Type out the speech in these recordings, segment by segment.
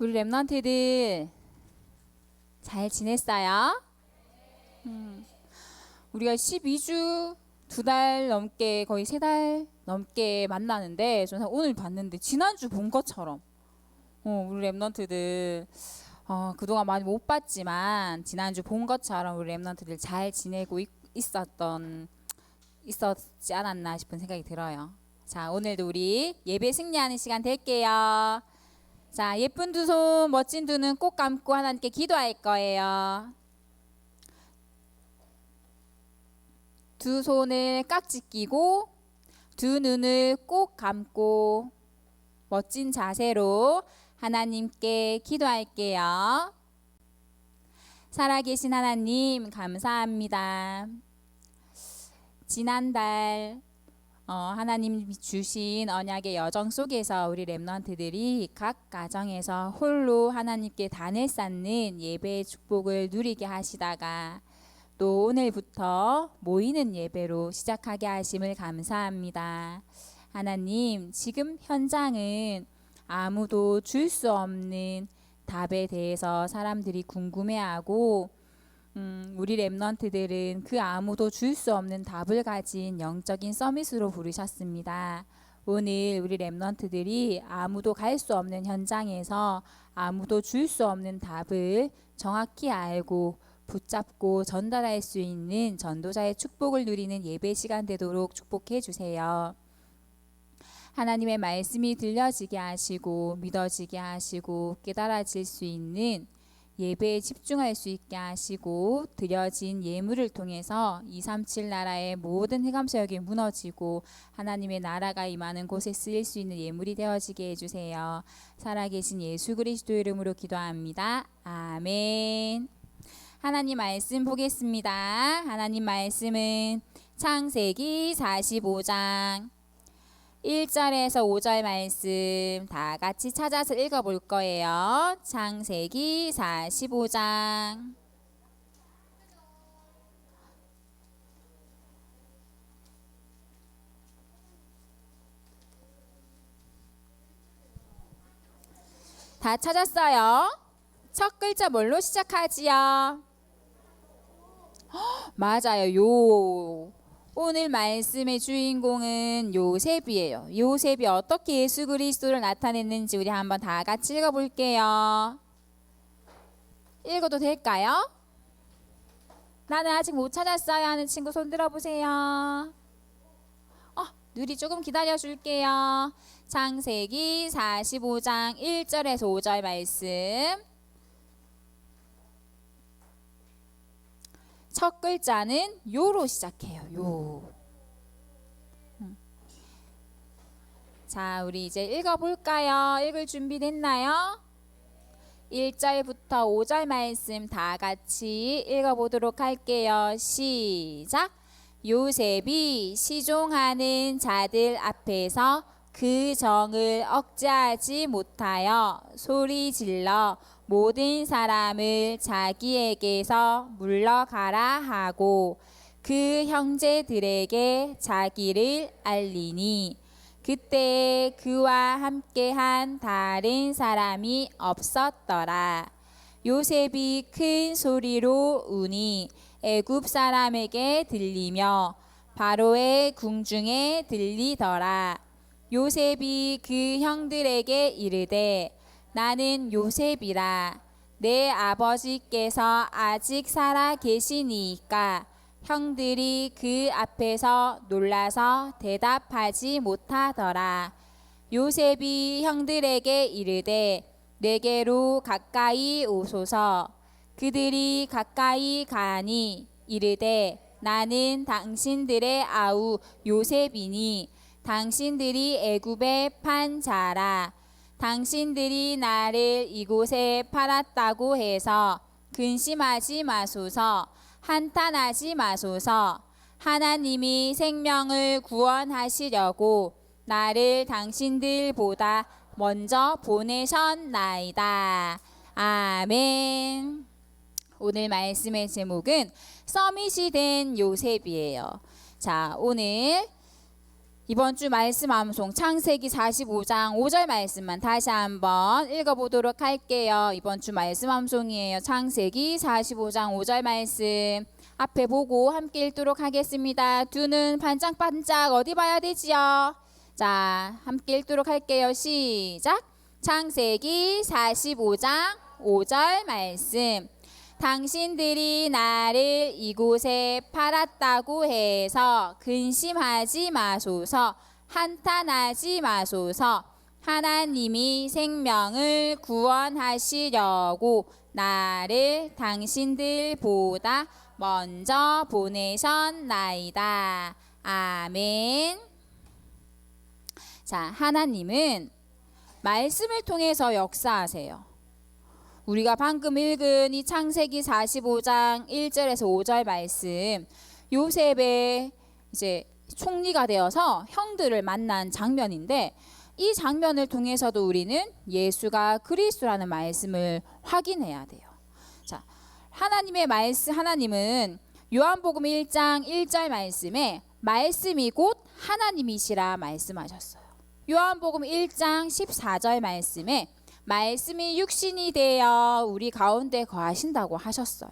우리 랩런트들 잘 지냈어요? 우리가 12주 2달 넘게 거의 3달 넘게 만나는데 저는 오늘 봤는데 지난주 본 것처럼 우리 랩런트들 그동안 많이 못 봤지만 지난주 본 것처럼 우리 랩런트들 잘 지내고 있었지 않았나 싶은 생각이 들어요. 자, 오늘도 우리 예배 승리하는 시간 될게요. 자, 예쁜 두 손, 멋진 두 눈 꼭 감고 하나님께 기도할 거예요. 두 손을 깍지 끼고 두 눈을 꼭 감고 멋진 자세로 하나님께 기도할게요. 살아계신 하나님 감사합니다. 지난달 하나님 주신 언약의 여정 속에서 우리 랩런트들이 각 가정에서 홀로 하나님께 단을 쌓는 예배의 축복을 누리게 하시다가 또 오늘부터 모이는 예배로 시작하게 하심을 감사합니다. 하나님, 지금 현장은 아무도 줄 수 없는 답에 대해서 사람들이 궁금해하고 우리 랩런트들은 그 아무도 줄 수 없는 답을 가진 영적인 서밋으로 부르셨습니다. 오늘 우리 랩런트들이 아무도 갈 수 없는 현장에서 아무도 줄 수 없는 답을 정확히 알고 붙잡고 전달할 수 있는 전도자의 축복을 누리는 예배 시간 되도록 축복해 주세요. 하나님의 말씀이 들려지게 하시고 믿어지게 하시고 깨달아질 수 있는 예배에 집중할 수 있게 하시고 드려진 예물을 통해서 237 나라의 모든 흑암세력이 무너지고 하나님의 나라가 임하는 곳에 쓰일 수 있는 예물이 되어지게 해주세요. 살아계신 예수 그리스도 이름으로 기도합니다. 아멘. 하나님 말씀 보겠습니다. 하나님 말씀은 창세기 45장 1절에서 5절 말씀 다 같이 찾아서 읽어볼 거예요. 창세기 45장 다 찾았어요? 첫 글자 뭘로 시작하지요? 맞아요. 오늘 말씀의 주인공은 요셉이에요. 요셉이 어떻게 예수 그리스도를 나타냈는지 우리 한번 다 같이 읽어볼게요. 읽어도 될까요? 나는 아직 못 찾았어요 하는 친구 손 들어보세요. 누리 조금 기다려줄게요. 창세기 45장 1절에서 5절 말씀. 첫 글자는 요로 시작해요. 요. 자, 우리 이제 읽어볼까요? 읽을 준비 됐나요? 1절부터 5절 말씀 다 같이 읽어보도록 할게요. 시작! 요셉이 시종하는 자들 앞에서 그 정을 억제하지 못하여 소리질러 모든 사람을 자기에게서 물러가라 하고 그 형제들에게 자기를 알리니 그때 그와 함께한 다른 사람이 없었더라. 요셉이 큰 소리로 우니 애굽 사람에게 들리며 바로의 궁중에 들리더라. 요셉이 그 형들에게 이르되 나는 요셉이라. 내 아버지께서 아직 살아 계시니이까. 형들이 그 앞에서 놀라서 대답하지 못하더라. 요셉이 형들에게 이르되 내게로 가까이 오소서. 그들이 가까이 가니 이르되 나는 당신들의 아우 요셉이니 당신들이 애굽에 판 자라. 당신들이 나를 이곳에 팔았다고 해서 근심하지 마소서. 한탄하지 마소서. 하나님이 생명을 구원하시려고 나를 당신들보다 먼저 보내셨나이다. 아멘. 오늘 말씀의 제목은 서밋이 된 요셉이에요. 자, 오늘 이번 주 말씀 암송 창세기 45장 5절 말씀만 다시 한번 읽어보도록 할게요. 이번 주 말씀 암송이에요. 창세기 45장 5절 말씀 앞에 보고 함께 읽도록 하겠습니다. 두 눈 반짝반짝 어디 봐야 되지요? 자, 함께 읽도록 할게요. 시작. 창세기 45장 5절 말씀. 당신들이 나를 이곳에 팔았다고 해서 근심하지 마소서, 한탄하지 마소서. 하나님이 생명을 구원하시려고 나를 당신들보다 먼저 보내셨나이다. 아멘. 자, 하나님은 말씀을 통해서 역사하세요. 우리가 방금 읽은 이 창세기 45장 1절에서 5절 말씀, 요셉의 이제 총리가 되어서 형들을 만난 장면인데, 이 장면을 통해서도 우리는 예수가 그리스도라는 말씀을 확인해야 돼요. 자, 하나님의 말씀, 하나님은 요한복음 1장 1절 말씀에 말씀이 곧 하나님이시라 말씀하셨어요. 요한복음 1장 14절 말씀에 말씀이 육신이 되어 우리 가운데 거하신다고 하셨어요.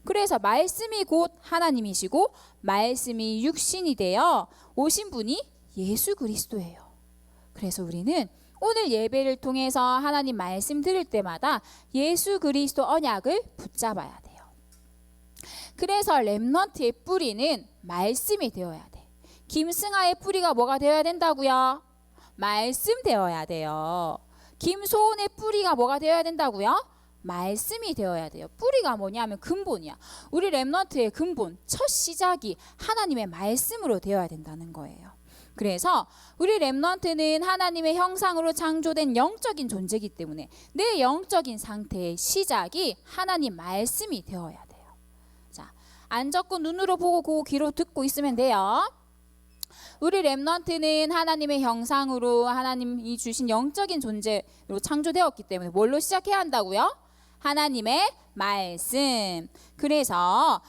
그래서 말씀이 곧 하나님이시고 말씀이 육신이 되어 오신 분이 예수 그리스도예요. 그래서 우리는 오늘 예배를 통해서 하나님 말씀 들을 때마다 예수 그리스도 언약을 붙잡아야 돼요. 그래서 렘넌트의 뿌리는 말씀이 되어야 돼. 김승아의 뿌리가 뭐가 되어야 된다고요? 말씀 되어야 돼요. 김소은의 뿌리가 뭐가 되어야 된다고요? 말씀이 되어야 돼요. 뿌리가 뭐냐면 근본이야. 우리 렘넌트의 근본, 첫 시작이 하나님의 말씀으로 되어야 된다는 거예요. 그래서 우리 렘넌트는 하나님의 형상으로 창조된 영적인 존재이기 때문에 내 영적인 상태의 시작이 하나님 말씀이 되어야 돼요. 자, 앉았고 눈으로 보고 귀로 듣고 있으면 돼요. 우리 렘넌트는 하나님의 형상으로 하나님이 주신 영적인 존재로 창조되었기 때문에 뭘로 시작해야 한다고요? 하나님의 말씀. 그래서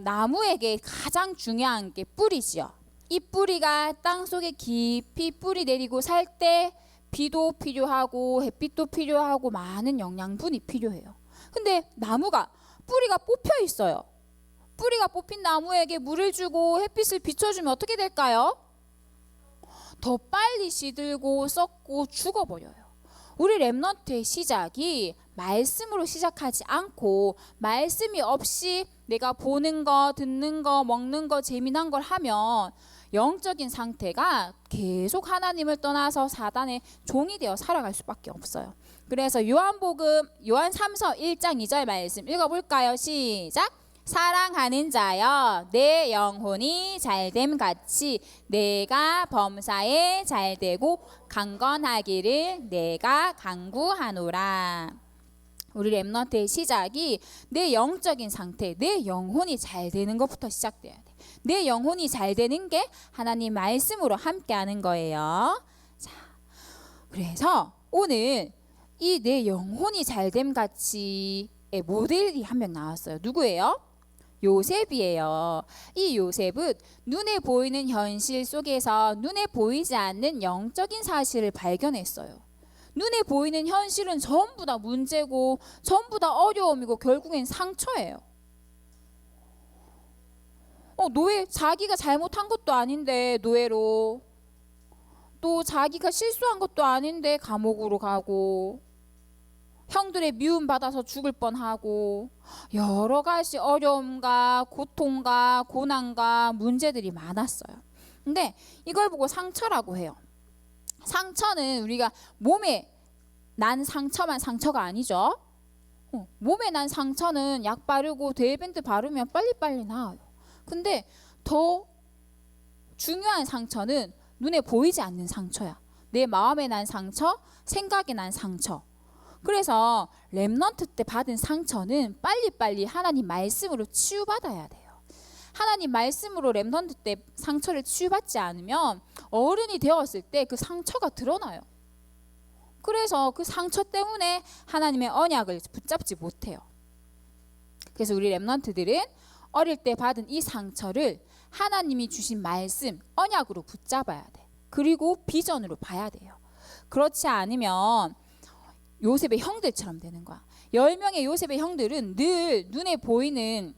나무에게 가장 중요한 게 뿌리지요. 이 뿌리가 땅속에 깊이 뿌리 내리고 살 때 비도 필요하고 햇빛도 필요하고 많은 영양분이 필요해요. 근데 나무가 뿌리가 뽑혀 있어요. 뿌리가 뽑힌 나무에게 물을 주고 햇빛을 비춰주면 어떻게 될까요? 더 빨리 시들고 썩고 죽어버려요. 우리 렘넌트의 시작이 말씀으로 시작하지 않고 말씀이 없이 내가 보는 거, 듣는 거, 먹는 거, 재미난 걸 하면 영적인 상태가 계속 하나님을 떠나서 사단의 종이 되어 살아갈 수밖에 없어요. 그래서 요한복음 요한 3서 1장 2절 말씀 읽어볼까요? 시작. 사랑하는 자여, 내 영혼이 잘됨 같이 내가 범사에 잘되고 강건하기를 내가 간구하노라. 우리 렘넌트의 시작이 내 영적인 상태, 내 영혼이 잘 되는 것부터 시작돼야 돼. 내 영혼이 잘 되는 게 하나님 말씀으로 함께하는 거예요. 자, 그래서 오늘 이 내 영혼이 잘됨 같이의 모델이 한 명 나왔어요. 누구예요? 요셉이에요. 이 요셉은 눈에 보이는 현실 속에서 눈에 보이지 않는 영적인 사실을 발견했어요. 눈에 보이는 현실은 전부 다 문제고 전부 다 어려움이고 결국엔 상처예요. 노예, 자기가 잘못한 것도 아닌데 노예로, 또 자기가 실수한 것도 아닌데 감옥으로 가고, 형들의 미움 받아서 죽을 뻔하고, 여러 가지 어려움과 고통과 고난과 문제들이 많았어요. 근데 이걸 보고 상처라고 해요. 상처는 우리가 몸에 난 상처만 상처가 아니죠. 몸에 난 상처는 약 바르고 데일밴드 바르면 빨리빨리 나아요. 근데 더 중요한 상처는 눈에 보이지 않는 상처야. 내 마음에 난 상처, 생각에 난 상처. 그래서 렘넌트 때 받은 상처는 빨리빨리 하나님 말씀으로 치유받아야 돼요. 하나님 말씀으로 렘넌트 때 상처를 치유받지 않으면 어른이 되었을 때 그 상처가 드러나요. 그래서 그 상처 때문에 하나님의 언약을 붙잡지 못해요. 그래서 우리 렘넌트들은 어릴 때 받은 이 상처를 하나님이 주신 말씀, 언약으로 붙잡아야 돼. 그리고 비전으로 봐야 돼요. 그렇지 않으면 요셉의 형들처럼 되는 거야. 10명의 요셉의 형들은 늘 눈에 보이는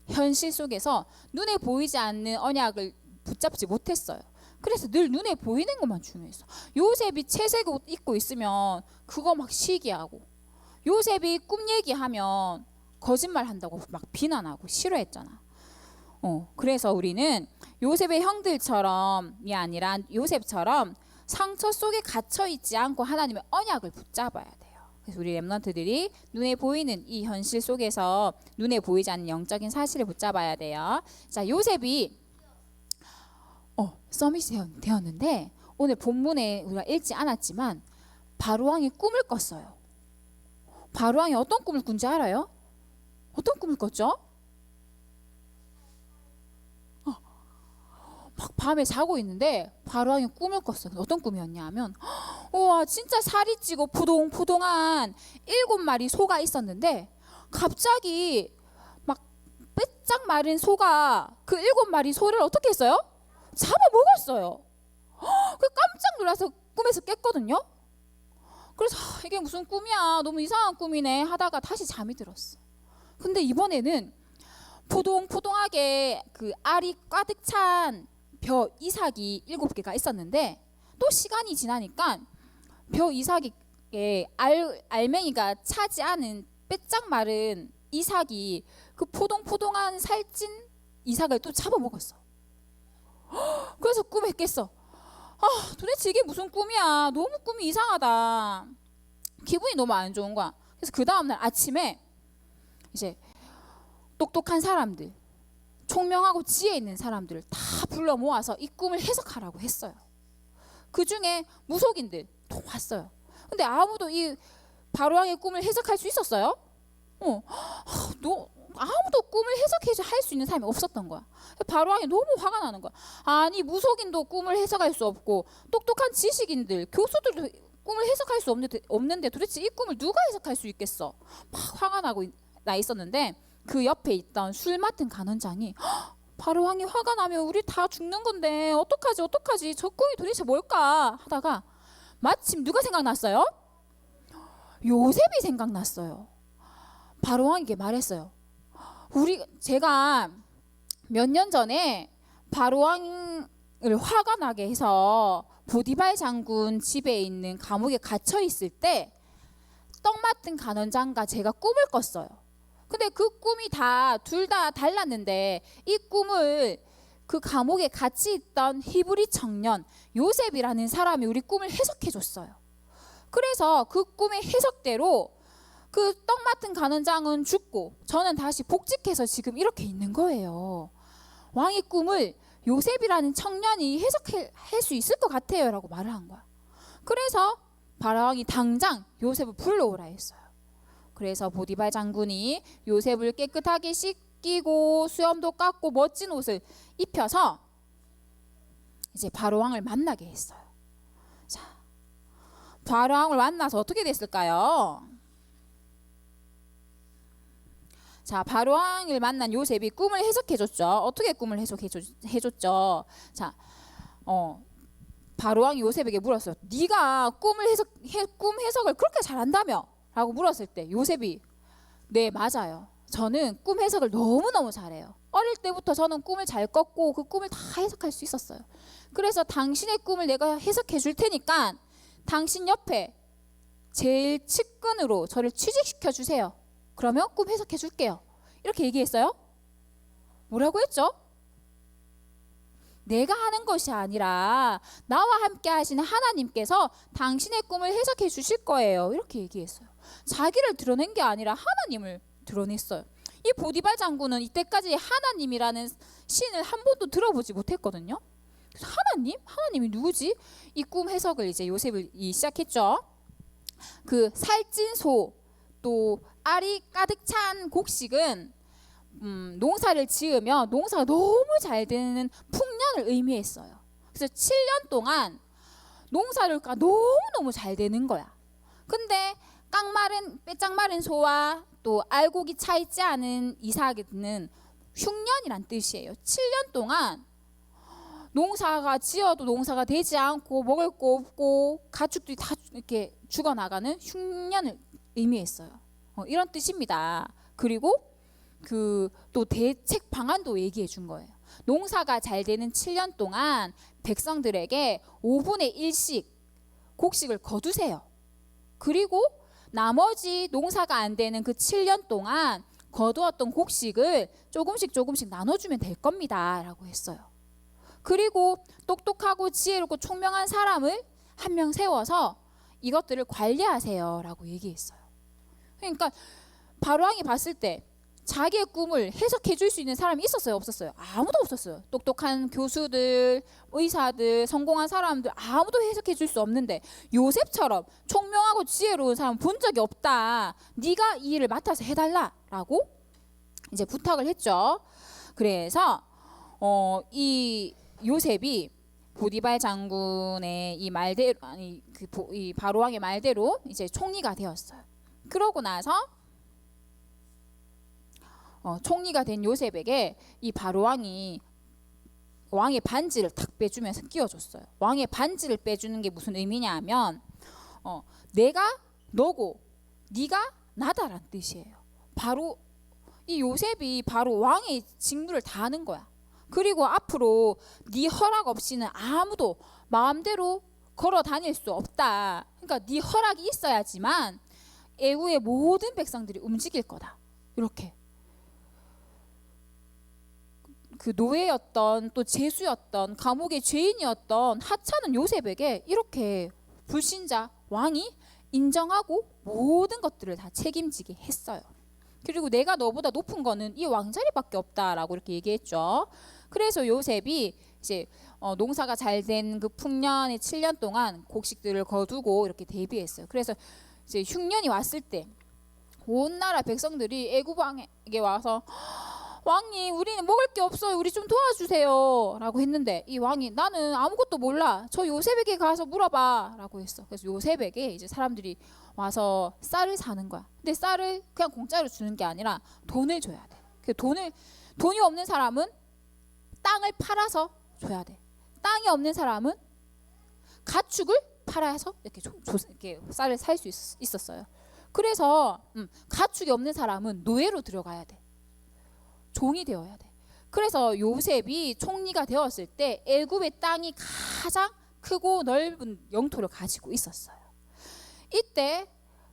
현실 속에서 눈에 보이지 않는 언약을 붙잡지 못했어요. 그래서 늘 눈에 보이는 것만 중요했어. 요셉이 채색 옷 입고 있으면 그거 막 시기하고, 요셉이 꿈 얘기하면 거짓말 한다고 막 비난하고 싫어했잖아. 그래서 우리는 요셉의 형들처럼이 아니라 요셉처럼 상처 속에 갇혀 있지 않고 하나님의 언약을 붙잡아야 돼요. 그래서 우리 렘넌트들이 눈에 보이는 이 현실 속에서 눈에 보이지 않는 영적인 사실을 붙잡아야 돼요. 자, 요셉이 서밋이 되었는데 오늘 본문에 우리가 읽지 않았지만 바로왕이 꿈을 꿨어요. 바로왕이 어떤 꿈을 꾼지 알아요? 어떤 꿈을 꿨죠? 막 밤에 자고 있는데 바로왕이 꿈을 꿨어요. 어떤 꿈이었냐 하면, 우와, 진짜 살이 찌고 포동포동한 7마리 소가 있었는데 갑자기 막 빼짝 마른 소가 그 7마리 소를 어떻게 했어요? 잡아먹었어요. 그 깜짝 놀라서 꿈에서 깼거든요. 그래서 이게 무슨 꿈이야, 너무 이상한 꿈이네 하다가 다시 잠이 들었어. 근데 이번에는 포동포동하게 그 알이 가득 찬 벼 이삭이 7개가 있었는데, 또 시간이 지나니까 벼 이삭에 알맹이가 차지 않은 빼짝 마른 이삭이 그 포동포동한 살찐 이삭을 또 잡아먹었어. 그래서 꿈에 깼어. 도대체 이게 무슨 꿈이야, 너무 꿈이 이상하다. 기분이 너무 안 좋은 거야. 그래서 그 다음날 아침에 이제 똑똑한 사람들, 총명하고 지혜 있는 사람들을 다 불러 모아서 이 꿈을 해석하라고 했어요. 그 중에 무속인들 또 왔어요. 근데 아무도 이 바로왕의 꿈을 해석할 수 있었어요? 아무도 꿈을 해석해 할 수 있는 사람이 없었던 거야. 바로왕이 너무 화가 나는 거야. 아니, 무속인도 꿈을 해석할 수 없고 똑똑한 지식인들, 교수들도 꿈을 해석할 수 없는데 도대체 이 꿈을 누가 해석할 수 있겠어? 막 화가 나 있었는데, 그 옆에 있던 술 맡은 간원장이, 바로왕이 화가 나면 우리 다 죽는 건데 어떡하지, 저 꿈이 도대체 뭘까 하다가 마침 누가 생각났어요? 요셉이 생각났어요. 바로왕에게 말했어요. 제가 몇 년 전에 바로왕을 화가 나게 해서 보디발 장군 집에 있는 감옥에 갇혀 있을 때 떡 맡은 간원장과 제가 꿈을 꿨어요. 근데 그 꿈이 둘 다 달랐는데, 이 꿈을 그 감옥에 같이 있던 히브리 청년 요셉이라는 사람이 우리 꿈을 해석해 줬어요. 그래서 그 꿈의 해석대로 그 떡 맡은 간원장은 죽고 저는 다시 복직해서 지금 이렇게 있는 거예요. 왕의 꿈을 요셉이라는 청년이 해석할 수 있을 것 같아요 라고 말을 한 거야. 그래서 바로왕이 당장 요셉을 불러오라 했어요. 그래서 보디발 장군이 요셉을 깨끗하게 씻기고 수염도 깎고 멋진 옷을 입혀서 이제 바로왕을 만나게 했어요. 자, 바로왕을 만나서 어떻게 됐을까요? 자, 바로왕을 만난 요셉이 꿈을 해석해줬죠. 어떻게 꿈을 해줬죠? 자, 바로왕이 요셉에게 물었어요. 네가 꿈 해석을 그렇게 잘한다며? 라고 물었을 때 요셉이, 네, 맞아요. 저는 꿈 해석을 너무너무 잘해요. 어릴 때부터 저는 꿈을 잘 꿨고 그 꿈을 다 해석할 수 있었어요. 그래서 당신의 꿈을 내가 해석해 줄 테니까 당신 옆에 제일 측근으로 저를 취직시켜 주세요. 그러면 꿈 해석해 줄게요. 이렇게 얘기했어요. 뭐라고 했죠? 내가 하는 것이 아니라 나와 함께 하시는 하나님께서 당신의 꿈을 해석해 주실 거예요. 이렇게 얘기했어요. 자기를 드러낸 게 아니라 하나님을 드러냈어요. 이 보디발 장군은 이때까지 하나님이라는 신을 한 번도 들어보지 못했거든요. 그래서 하나님이 누구지? 이 꿈 해석을 이제 요셉이 시작했죠. 그 살찐 소, 또 알이 가득 찬 곡식은 농사를 지으면 농사가 너무 잘 되는 풍년을 의미했어요. 그래서 7년 동안 농사를 너무너무 잘 되는 거야. 근데 빼짝 마른 소와 또 알곡이 차 있지 않은 이삭은 흉년이란 뜻이에요. 7년 동안 농사가 지어도 농사가 되지 않고 먹을 거 없고 가축들이 다 이렇게 죽어나가는 흉년을 의미했어요. 이런 뜻입니다. 그리고 그 또 대책 방안도 얘기해 준 거예요. 농사가 잘 되는 7년 동안 백성들에게 5분의 1씩 곡식을 거두세요. 그리고 나머지 농사가 안 되는 그 7년 동안 거두었던 곡식을 조금씩 나눠주면 될 겁니다 라고 했어요. 그리고 똑똑하고 지혜롭고 총명한 사람을 한 명 세워서 이것들을 관리하세요 라고 얘기했어요. 그러니까 바로왕이 봤을 때 자기의 꿈을 해석해 줄 수 있는 사람이 있었어요? 없었어요? 아무도 없었어요. 똑똑한 교수들, 의사들, 성공한 사람들 아무도 해석해 줄 수 없는데 요셉처럼 총명하고 지혜로운 사람 본 적이 없다. 네가 이 일을 맡아서 해달라라고 이제 부탁을 했죠. 그래서 이 요셉이 보디발 장군의 이 말대로 이 바로왕의 말대로 이제 총리가 되었어요. 그러고 나서 총리가 된 요셉에게 이 바로왕이 왕의 반지를 탁 빼주면서 끼워줬어요. 왕의 반지를 빼주는 게 무슨 의미냐 하면 내가 너고 네가 나다란 뜻이에요. 바로 이 요셉이 바로 왕의 직무를 다 하는 거야. 그리고 앞으로 네 허락 없이는 아무도 마음대로 걸어 다닐 수 없다. 그러니까 네 허락이 있어야지만 애국의 모든 백성들이 움직일 거다. 이렇게 그 노예였던 또 죄수였던 감옥의 죄인이었던 하찮은 요셉에게 이렇게 불신자 왕이 인정하고 모든 것들을 다 책임지게 했어요. 그리고 내가 너보다 높은 거는 이 왕자리밖에 없다라고 이렇게 얘기했죠. 그래서 요셉이 이제 농사가 잘 된 그 풍년의 7년 동안 곡식들을 거두고 이렇게 대비했어요. 그래서 이제 흉년이 왔을 때 온 나라 백성들이 애굽 왕에게 와서 왕님 우리는 먹을 게 없어요. 우리 좀 도와주세요 라고 했는데 이 왕이 나는 아무것도 몰라. 저 요셉에게 가서 물어봐 라고 했어. 그래서 요셉에게 이제 사람들이 와서 쌀을 사는 거야. 근데 쌀을 그냥 공짜로 주는 게 아니라 돈을 줘야 돼. 그 돈이 없는 사람은 땅을 팔아서 줘야 돼. 땅이 없는 사람은 가축을 팔아서 이렇게 쌀을 살 수 있었어요. 그래서 가축이 없는 사람은 노예로 들어가야 돼. 종이 되어야 돼. 그래서 요셉이 총리가 되었을 때 애굽의 땅이 가장 크고 넓은 영토를 가지고 있었어요. 이때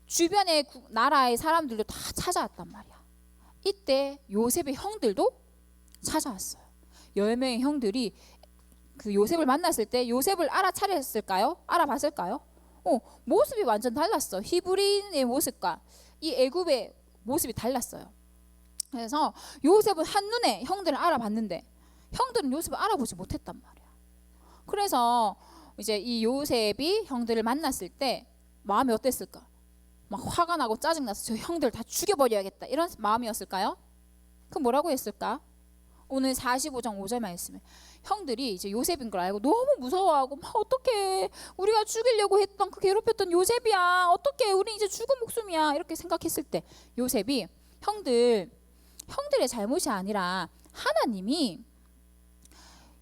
주변의 나라의 사람들도 다 찾아왔단 말이야. 이때 요셉의 형들도 찾아왔어요. 10명의 형들이 그 요셉을 만났을 때 요셉을 알아차렸을까요? 알아봤을까요? 모습이 완전 달랐어. 히브리인의 모습과 이 애굽의 모습이 달랐어요. 그래서 요셉은 한눈에 형들을 알아봤는데 형들은 요셉을 알아보지 못했단 말이야. 그래서 이제 이 요셉이 형들을 만났을 때 마음이 어땠을까? 막 화가 나고 짜증나서 저 형들 다 죽여버려야겠다 이런 마음이었을까요? 그럼 뭐라고 했을까? 오늘 45장 5절 말씀에 형들이 이제 요셉인 걸 알고 너무 무서워하고 막 어떡해 우리가 죽이려고 했던 그 괴롭혔던 요셉이야 어떡해 우리 이제 죽은 목숨이야 이렇게 생각했을 때 요셉이 형들의 잘못이 아니라 하나님이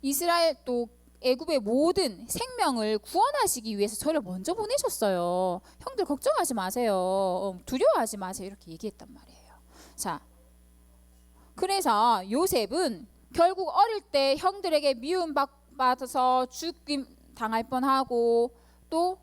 이스라엘 또 애굽의 모든 생명을 구원하시기 위해서 저를 먼저 보내셨어요. 형들 걱정하지 마세요. 두려워하지 마세요. 이렇게 얘기했단 말이에요. 자, 그래서 요셉은 결국 어릴 때 형들에게 미움받아서 죽임 당할 뻔하고 또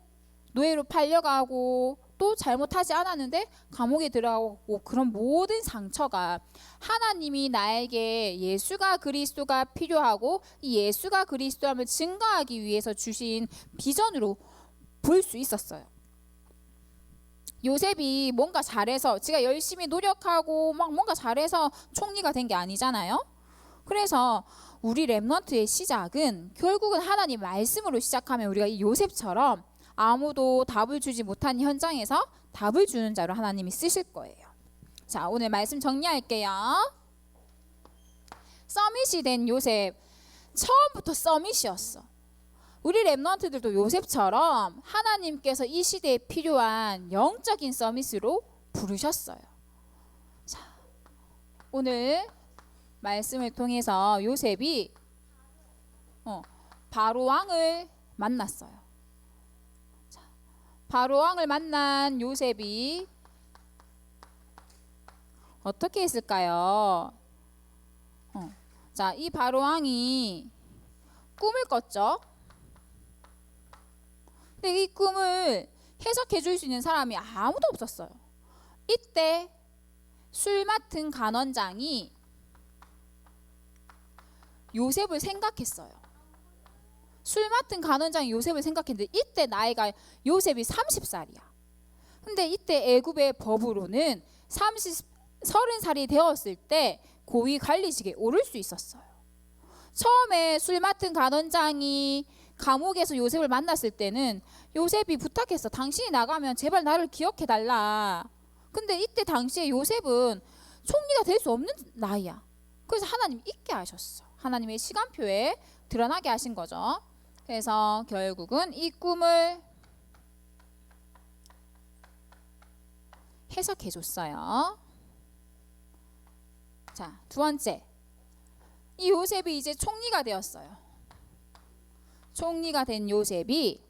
노예로 팔려가고 또 잘못하지 않았는데 감옥에 들어가고 그런 모든 상처가 하나님이 나에게 예수가 그리스도가 필요하고 이 예수가 그리스도함을 증거하기 위해서 주신 비전으로 볼 수 있었어요. 요셉이 뭔가 잘해서 제가 열심히 노력하고 막 뭔가 잘해서 총리가 된 게 아니잖아요. 그래서 우리 렘넌트의 시작은 결국은 하나님 말씀으로 시작하면 우리가 이 요셉처럼 아무도 답을 주지 못한 현장에서 답을 주는 자로 하나님이 쓰실 거예요. 자, 오늘 말씀 정리할게요. 서밋이 된 요셉, 처음부터 서밋이었어. 우리 렘넌트들도 요셉처럼 하나님께서 이 시대에 필요한 영적인 서밋으로 부르셨어요. 자, 오늘 말씀을 통해서 요셉이 바로 왕을 만났어요. 자, 바로 왕을 만난 요셉이 어떻게 했을까요? 자, 이 바로 왕이 꿈을 꿨죠. 근데 이 꿈을 해석해 줄 수 있는 사람이 아무도 없었어요. 이때 술 맡은 간원장이 요셉을 생각했어요. 술 맡은 간원장이 요셉을 생각했는데 이때 나이가 요셉이 30살이야. 근데 이때 애굽의 법으로는 30살이 되었을 때 고위 관리직에 오를 수 있었어요. 처음에 술 맡은 간원장이 감옥에서 요셉을 만났을 때는 요셉이 부탁했어. 당신이 나가면 제발 나를 기억해 달라. 근데 이때 당시에 요셉은 총리가 될 수 없는 나이야. 그래서 하나님 잊게 하셨어. 하나님의 시간표에 드러나게 하신 거죠. 그래서 결국은 이 꿈을 해석해 줬어요. 자, 두 번째. 이 요셉이 이제 총리가 되었어요. 총리가 된 요셉이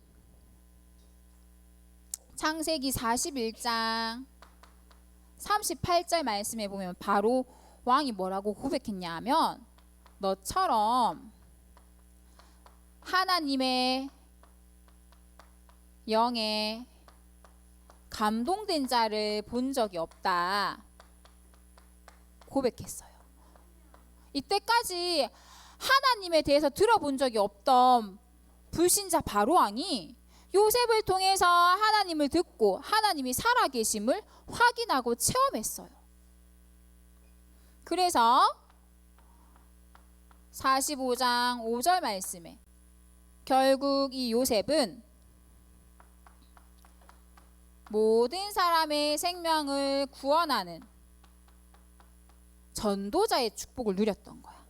창세기 41장 38절 말씀에 보면 바로 왕이 뭐라고 고백했냐 하면 너처럼 하나님의 영에 감동된 자를 본 적이 없다 고백했어요. 이때까지 하나님에 대해서 들어본 적이 없던 불신자 바로 왕이 요셉을 통해서 하나님을 듣고 하나님이 살아계심을 확인하고 체험했어요. 그래서 45장 5절 말씀에 결국 이 요셉은 모든 사람의 생명을 구원하는 전도자의 축복을 누렸던 거야.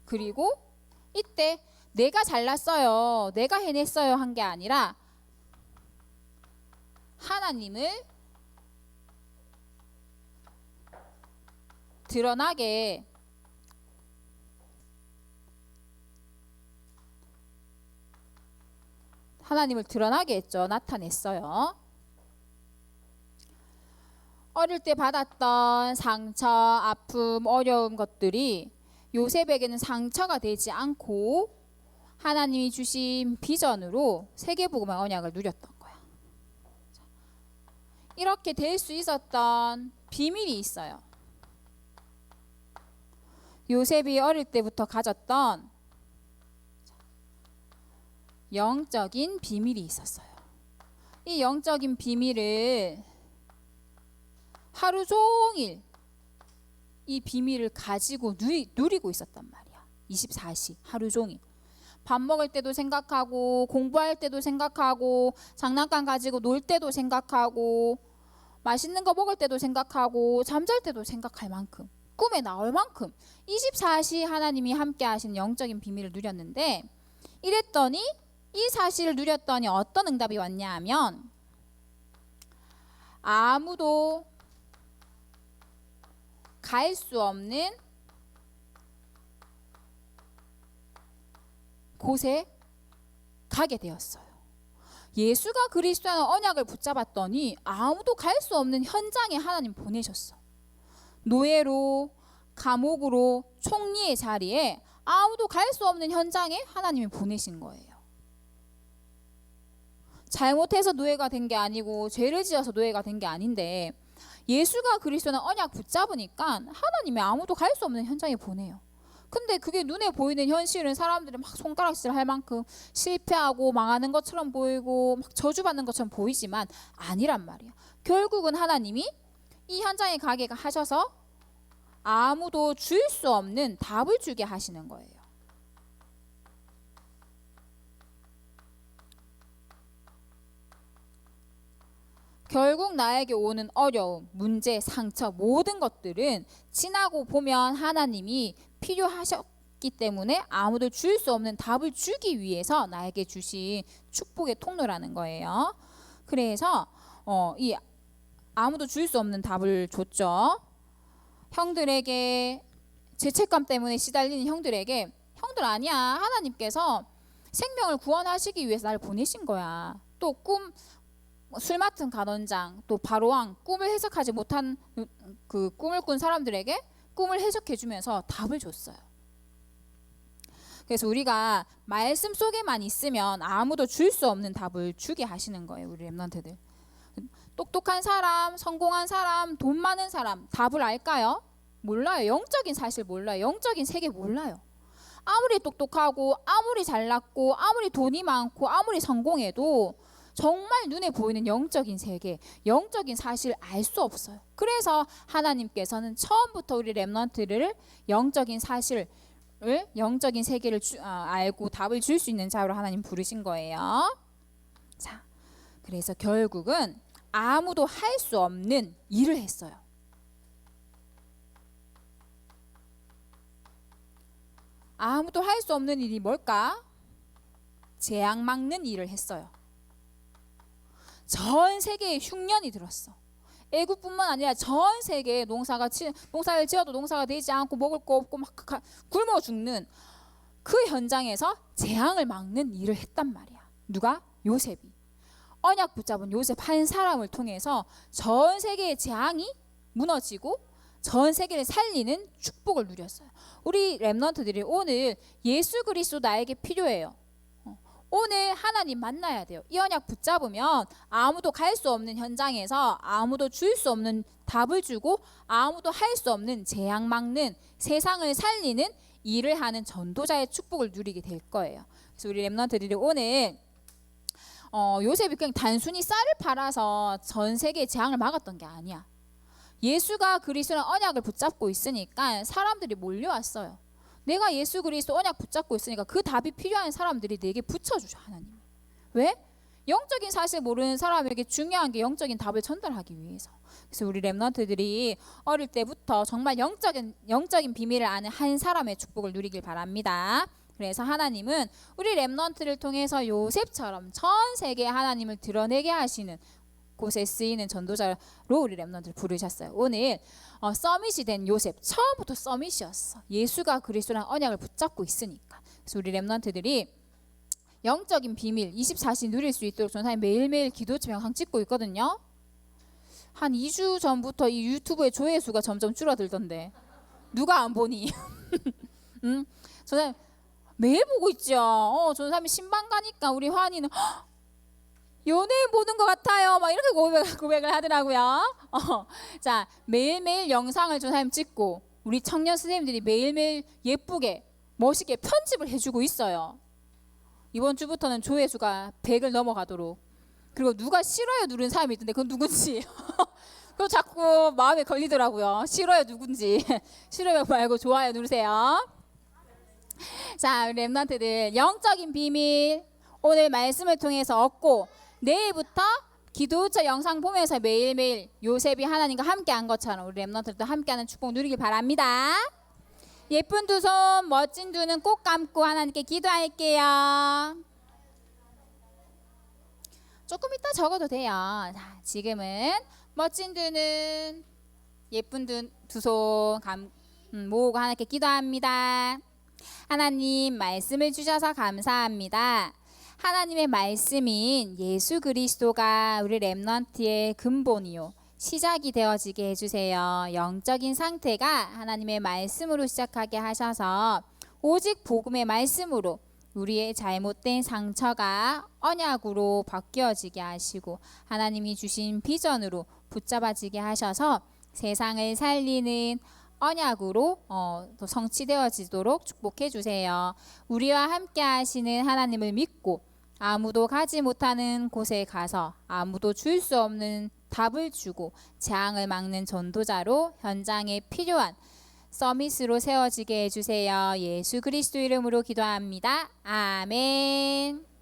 그리고 이때 내가 잘났어요, 내가 해냈어요 한 게 아니라 하나님을 드러나게 했죠. 나타냈어요. 어릴 때 받았던 상처, 아픔, 어려운 것들이 요셉에게는 상처가 되지 않고 하나님이 주신 비전으로 세계복음의 언약을 누렸던 거야. 이렇게 될 수 있었던 비밀이 있어요. 요셉이 어릴 때부터 가졌던 영적인 비밀이 있었어요. 이 영적인 비밀을 하루 종일 이 비밀을 가지고 누리고 있었단 말이야. 24시 하루 종일. 밥 먹을 때도 생각하고 공부할 때도 생각하고 장난감 가지고 놀 때도 생각하고 맛있는 거 먹을 때도 생각하고 잠잘 때도 생각할 만큼 꿈에 나올 만큼 24시 하나님이 함께 하신 영적인 비밀을 누렸는데 이랬더니 이 사실을 누렸더니 어떤 응답이 왔냐 하면 아무도 갈 수 없는 곳에 가게 되었어요. 예수가 그리스도라는 언약을 붙잡았더니 아무도 갈 수 없는 현장에 하나님 보내셨어. 노예로, 감옥으로, 총리의 자리에 아무도 갈 수 없는 현장에 하나님이 보내신 거예요. 잘못해서 노예가 된 게 아니고 죄를 지어서 노예가 된 게 아닌데 예수가 그리스도는 언약 붙잡으니까 하나님이 아무도 갈 수 없는 현장에 보내요. 근데 그게 눈에 보이는 현실은 사람들이 막 손가락질 할 만큼 실패하고 망하는 것처럼 보이고 막 저주받는 것처럼 보이지만 아니란 말이야. 결국은 하나님이 이 현장에 가게 하셔서 아무도 줄 수 없는 답을 주게 하시는 거예요. 결국 나에게 오는 어려움, 문제, 상처 모든 것들은 지나고 보면 하나님이 필요하셨기 때문에 아무도 줄 수 없는 답을 주기 위해서 나에게 주신 축복의 통로라는 거예요. 그래서 이 아무도 줄 수 없는 답을 줬죠. 형들에게 죄책감 때문에 시달리는 형들에게 형들 아니야. 하나님께서 생명을 구원하시기 위해서 나를 보내신 거야. 또 술 맡은 간원장, 또 바로왕, 꿈을 해석하지 못한 그 꿈을 꾼 사람들에게 꿈을 해석해 주면서 답을 줬어요. 그래서 우리가 말씀 속에만 있으면 아무도 줄 수 없는 답을 주게 하시는 거예요. 우리 렘넌트들. 똑똑한 사람, 성공한 사람, 돈 많은 사람 답을 알까요? 몰라요. 영적인 사실 몰라요. 영적인 세계 몰라요. 아무리 똑똑하고 아무리 잘났고 아무리 돈이 많고 아무리 성공해도 정말 눈에 보이는 영적인 세계, 영적인 사실 알 수 없어요. 그래서 하나님께서는 처음부터 우리 렘넌트를 영적인 사실을, 영적인 세계를 알고 답을 줄 수 있는 자로 하나님 부르신 거예요. 자, 그래서 결국은 아무도 할 수 없는 일을 했어요. 아무도 할 수 없는 일이 뭘까? 재앙 막는 일을 했어요. 전 세계에 흉년이 들었어. 애국뿐만 아니라 전 세계에 농사를 지어도 농사가 되지 않고 먹을 거 없고 막 굶어 죽는 그 현장에서 재앙을 막는 일을 했단 말이야. 누가? 요셉이. 언약 붙잡은 요셉 한 사람을 통해서 전 세계의 재앙이 무너지고 전 세계를 살리는 축복을 누렸어요. 우리 렘넌트들이 오늘 예수 그리스도 나에게 필요해요. 오늘 하나님 만나야 돼요. 이 언약 붙잡으면 아무도 갈 수 없는 현장에서 아무도 줄 수 없는 답을 주고 아무도 할 수 없는 재앙 막는 세상을 살리는 일을 하는 전도자의 축복을 누리게 될 거예요. 그래서 우리 렘넌트들이 오늘 요셉이 그냥 단순히 쌀을 팔아서 전 세계의 재앙을 막았던 게 아니야. 예수가 그리스도랑 언약을 붙잡고 있으니까 사람들이 몰려왔어요. 내가 예수 그리스도 언약 붙잡고 있으니까 그 답이 필요한 사람들이 내게 붙여주셔. 하나님이. 왜? 영적인 사실 모르는 사람에게 중요한 게 영적인 답을 전달하기 위해서. 그래서 우리 렘넌트들이 어릴 때부터 정말 영적인 비밀을 아는 한 사람의 축복을 누리길 바랍니다. 그래서 하나님은 우리 렘넌트를 통해서 요셉처럼 전 세계에 하나님을 드러내게 하시는 곳에 쓰이는 전도자로 우리 렘넌트를 부르셨어요. 오늘 서밋이 된 요셉, 처음부터 서밋이었어. 예수가 그리스도랑 언약을 붙잡고 있으니까. 그래서 우리 렘넌트들이 영적인 비밀 24시 누릴 수 있도록 전사님 매일매일 기도집 영상 찍고 있거든요. 한 2주 전부터 이 유튜브의 조회수가 점점 줄어들던데 누가 안 보니? 전사님 매일 보고 있죠. 전사님이 신방 가니까 우리 환희는 연예인 보는 것 같아요. 막 이렇게 고백을 하더라고요. 자, 매일매일 영상을 전사님 찍고 우리 청년 선생님들이 매일매일 예쁘게 멋있게 편집을 해주고 있어요. 이번 주부터는 조회수가 100을 넘어가도록. 그리고 누가 싫어요 누른 사람이 있던데 그건 누군지. 그거 자꾸 마음에 걸리더라고요. 싫어요 누군지. 싫어요 말고 좋아요 누르세요. 자, 우리 렘넌트들 영적인 비밀 오늘 말씀을 통해서 얻고 내일부터 기도처 영상 보면서 매일매일 요셉이 하나님과 함께한 것처럼 우리 렘넌트들도 함께하는 축복 누리길 바랍니다. 예쁜 두 손, 멋진 두 눈 꼭 감고 하나님께 기도할게요. 조금 이따 적어도 돼요. 자, 지금은 멋진 두 눈, 예쁜 두 손 모으고 하나님께 기도합니다. 하나님 말씀을 주셔서 감사합니다. 하나님의 말씀인 예수 그리스도가 우리 렘넌트의 근본이요 시작이 되어지게 해주세요. 영적인 상태가 하나님의 말씀으로 시작하게 하셔서 오직 복음의 말씀으로 우리의 잘못된 상처가 언약으로 바뀌어지게 하시고 하나님이 주신 비전으로 붙잡아지게 하셔서 세상을 살리는 언약으로 또 성취되어지도록 축복해 주세요. 우리와 함께 하시는 하나님을 믿고 아무도 가지 못하는 곳에 가서 아무도 줄 수 없는 답을 주고 재앙을 막는 전도자로 현장에 필요한 서밋으로 세워지게 해주세요. 예수 그리스도 이름으로 기도합니다. 아멘.